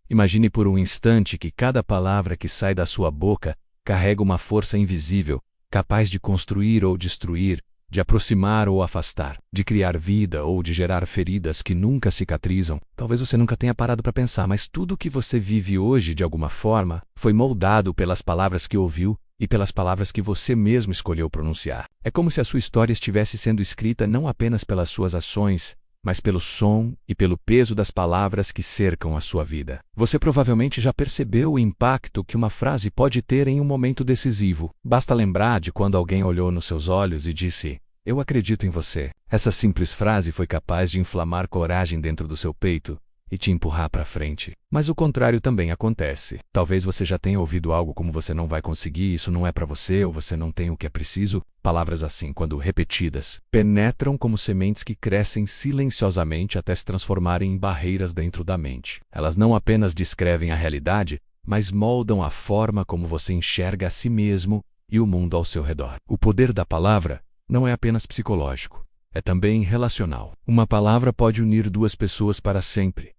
Imagine por um instante que cada palavra que sai da sua boca carrega uma força invisível, capaz de construir ou destruir, de aproximar ou afastar, de criar vida ou de gerar feridas que nunca cicatrizam. Talvez você nunca tenha parado para pensar, mas tudo o que você vive hoje, de alguma forma, foi moldado pelas palavras que ouviu e pelas palavras que você mesmo escolheu pronunciar. É como se a sua história estivesse sendo escrita não apenas pelas suas ações, mas pelo som e pelo peso das palavras que cercam a sua vida. Você provavelmente já percebeu o impacto que uma frase pode ter em um momento decisivo. Basta lembrar de quando alguém olhou nos seus olhos e disse: "Eu acredito em você." Essa simples frase foi capaz de inflamar coragem dentro do seu peito e te empurrar para frente. Mas o contrário também acontece. Talvez você já tenha ouvido algo como "você não vai conseguir, isso não é para você" ou "você não tem o que é preciso". Palavras assim, quando repetidas, penetram como sementes que crescem silenciosamente até se transformarem em barreiras dentro da mente. Elas não apenas descrevem a realidade, mas moldam a forma como você enxerga a si mesmo e o mundo ao seu redor. O poder da palavra não é apenas psicológico, é também relacional. Uma palavra pode unir duas pessoas para sempre,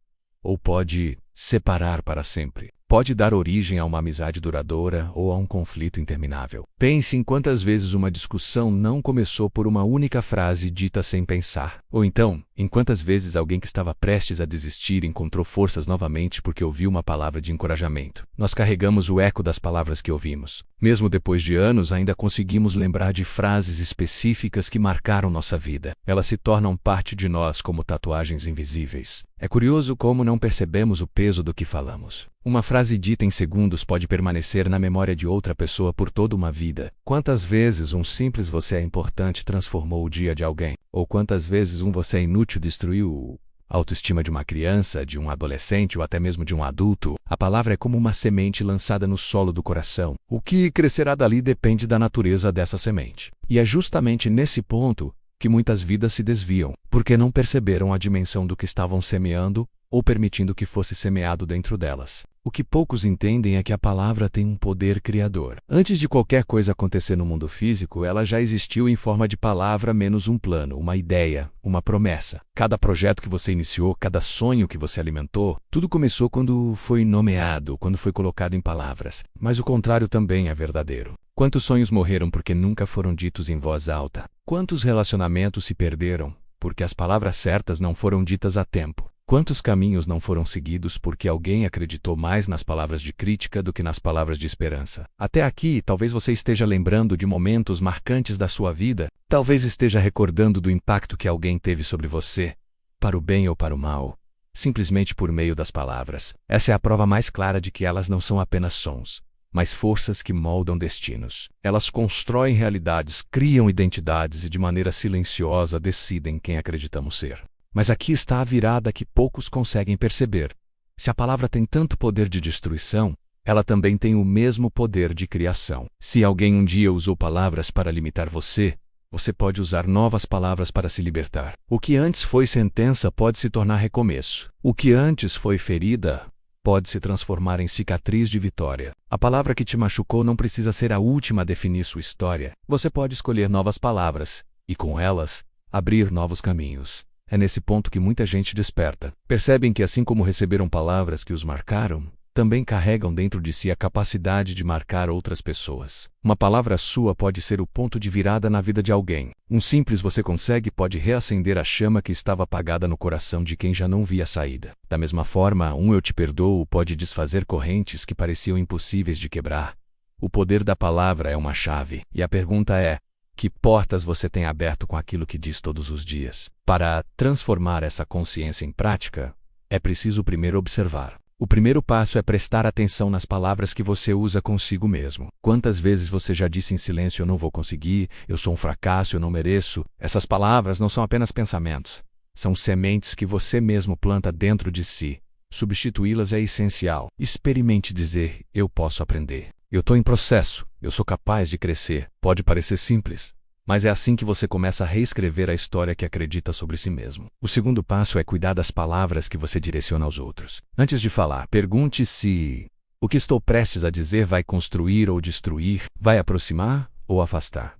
ou pode separar para sempre. Pode dar origem a uma amizade duradoura ou a um conflito interminável. Pense em quantas vezes uma discussão não começou por uma única frase dita sem pensar. Ou então, em quantas vezes alguém que estava prestes a desistir encontrou forças novamente porque ouviu uma palavra de encorajamento. Nós carregamos o eco das palavras que ouvimos. Mesmo depois de anos, ainda conseguimos lembrar de frases específicas que marcaram nossa vida. Elas se tornam parte de nós como tatuagens invisíveis. É curioso como não percebemos o peso do que falamos. Uma frase dita em segundos pode permanecer na memória de outra pessoa por toda uma vida. Quantas vezes um simples "você é importante" transformou o dia de alguém? Ou quantas vezes um "você é inútil" destruiu a autoestima de uma criança, de um adolescente ou até mesmo de um adulto? A palavra é como uma semente lançada no solo do coração. O que crescerá dali depende da natureza dessa semente. E é justamente nesse ponto que muitas vidas se desviam, porque não perceberam a dimensão do que estavam semeando ou permitindo que fosse semeado dentro delas. O que poucos entendem é que a palavra tem um poder criador. Antes de qualquer coisa acontecer no mundo físico, ela já existiu em forma de palavra menos um plano, uma ideia, uma promessa. Cada projeto que você iniciou, cada sonho que você alimentou, tudo começou quando foi nomeado, quando foi colocado em palavras. Mas o contrário também é verdadeiro. Quantos sonhos morreram porque nunca foram ditos em voz alta? Quantos relacionamentos se perderam porque as palavras certas não foram ditas a tempo? Quantos caminhos não foram seguidos porque alguém acreditou mais nas palavras de crítica do que nas palavras de esperança? Até aqui, talvez você esteja lembrando de momentos marcantes da sua vida, talvez esteja recordando do impacto que alguém teve sobre você, para o bem ou para o mal, simplesmente por meio das palavras. Essa é a prova mais clara de que elas não são apenas sons, mas forças que moldam destinos. Elas constroem realidades, criam identidades e de maneira silenciosa decidem quem acreditamos ser. Mas aqui está a virada que poucos conseguem perceber. Se a palavra tem tanto poder de destruição, ela também tem o mesmo poder de criação. Se alguém um dia usou palavras para limitar você, você pode usar novas palavras para se libertar. O que antes foi sentença pode se tornar recomeço. O que antes foi ferida pode se transformar em cicatriz de vitória. A palavra que te machucou não precisa ser a última a definir sua história. Você pode escolher novas palavras e, com elas, abrir novos caminhos. É nesse ponto que muita gente desperta. Percebem que, assim como receberam palavras que os marcaram, também carregam dentro de si a capacidade de marcar outras pessoas. Uma palavra sua pode ser o ponto de virada na vida de alguém. Um simples "você consegue" pode reacender a chama que estava apagada no coração de quem já não via saída. Da mesma forma, um "eu te perdoo" pode desfazer correntes que pareciam impossíveis de quebrar. O poder da palavra é uma chave. E a pergunta é: que portas você tem aberto com aquilo que diz todos os dias? Para transformar essa consciência em prática, é preciso primeiro observar. O primeiro passo é prestar atenção nas palavras que você usa consigo mesmo. Quantas vezes você já disse em silêncio: "eu não vou conseguir", "eu sou um fracasso", "eu não mereço"? Essas palavras não são apenas pensamentos. São sementes que você mesmo planta dentro de si. Substituí-las é essencial. Experimente dizer: "eu posso aprender", "eu estou em processo", "eu sou capaz de crescer". Pode parecer simples, mas é assim que você começa a reescrever a história que acredita sobre si mesmo. O segundo passo é cuidar das palavras que você direciona aos outros. Antes de falar, pergunte se o que estou prestes a dizer vai construir ou destruir, vai aproximar ou afastar,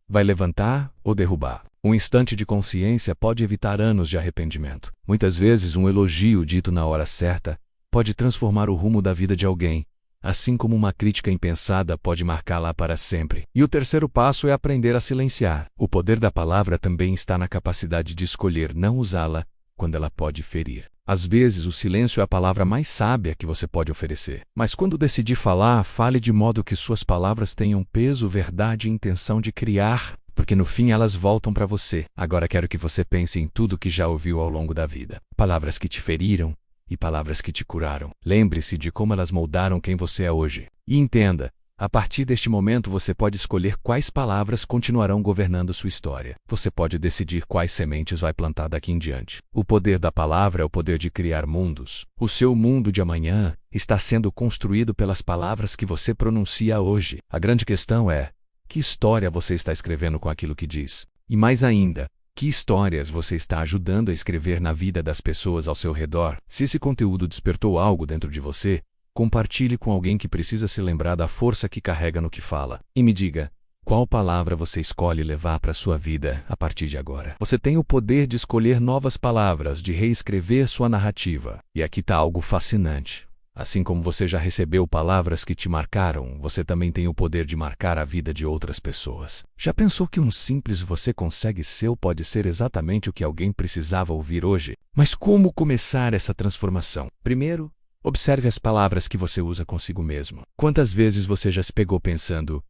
vai levantar ou derrubar. Um instante de consciência pode evitar anos de arrependimento. Muitas vezes, um elogio dito na hora certa pode transformar o rumo da vida de alguém, assim como uma crítica impensada pode marcá-la para sempre. E o terceiro passo é aprender a silenciar. O poder da palavra também está na capacidade de escolher não usá-la quando ela pode ferir. Às vezes, o silêncio é a palavra mais sábia que você pode oferecer. Mas quando decidir falar, fale de modo que suas palavras tenham peso, verdade e intenção de criar, porque no fim elas voltam para você. Agora quero que você pense em tudo que já ouviu ao longo da vida. Palavras que te feriram e palavras que te curaram. Lembre-se de como elas moldaram quem você é hoje. E entenda, a partir deste momento você pode escolher quais palavras continuarão governando sua história. Você pode decidir quais sementes vai plantar daqui em diante. O poder da palavra é o poder de criar mundos. O seu mundo de amanhã está sendo construído pelas palavras que você pronuncia hoje. A grande questão é: que história você está escrevendo com aquilo que diz? E mais ainda, que histórias você está ajudando a escrever na vida das pessoas ao seu redor? Se esse conteúdo despertou algo dentro de você, compartilhe com alguém que precisa se lembrar da força que carrega no que fala. E me diga, qual palavra você escolhe levar para a sua vida a partir de agora? Você tem o poder de escolher novas palavras, de reescrever sua narrativa. E aqui está algo fascinante. Assim como você já recebeu palavras que te marcaram, você também tem o poder de marcar a vida de outras pessoas. Já pensou que um simples "você consegue" seu pode ser exatamente o que alguém precisava ouvir hoje? Mas como começar essa transformação? Primeiro, observe as palavras que você usa consigo mesmo. Quantas vezes você já se pegou pensando: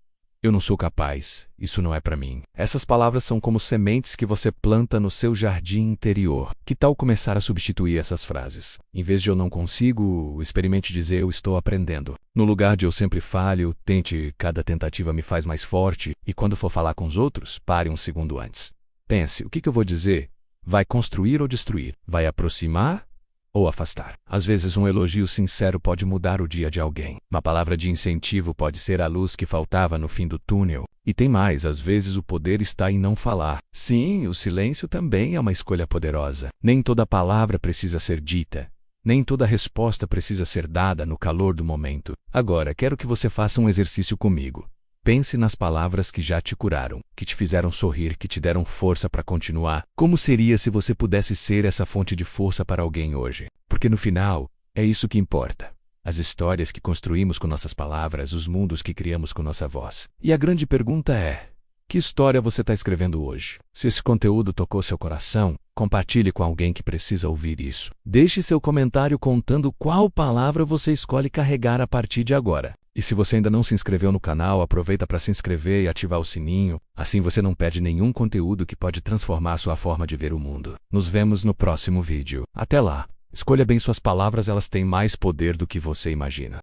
"Eu não sou capaz, isso não é para mim"? Essas palavras são como sementes que você planta no seu jardim interior. Que tal começar a substituir essas frases? Em vez de "eu não consigo", experimente dizer "eu estou aprendendo". No lugar de "eu sempre falho", tente "cada tentativa me faz mais forte". E quando for falar com os outros, pare um segundo antes. Pense, o que eu vou dizer? Vai construir ou destruir? Vai aproximar ou afastar? Às vezes um elogio sincero pode mudar o dia de alguém. Uma palavra de incentivo pode ser a luz que faltava no fim do túnel. E tem mais, às vezes o poder está em não falar. Sim, o silêncio também é uma escolha poderosa. Nem toda palavra precisa ser dita. Nem toda resposta precisa ser dada no calor do momento. Agora, quero que você faça um exercício comigo. Pense nas palavras que já te curaram, que te fizeram sorrir, que te deram força para continuar. Como seria se você pudesse ser essa fonte de força para alguém hoje? Porque no final, é isso que importa. As histórias que construímos com nossas palavras, os mundos que criamos com nossa voz. E a grande pergunta é: que história você está escrevendo hoje? Se esse conteúdo tocou seu coração, compartilhe com alguém que precisa ouvir isso. Deixe seu comentário contando qual palavra você escolhe carregar a partir de agora. E se você ainda não se inscreveu no canal, aproveita para se inscrever e ativar o sininho. Assim você não perde nenhum conteúdo que pode transformar sua forma de ver o mundo. Nos vemos no próximo vídeo. Até lá! Escolha bem suas palavras, elas têm mais poder do que você imagina.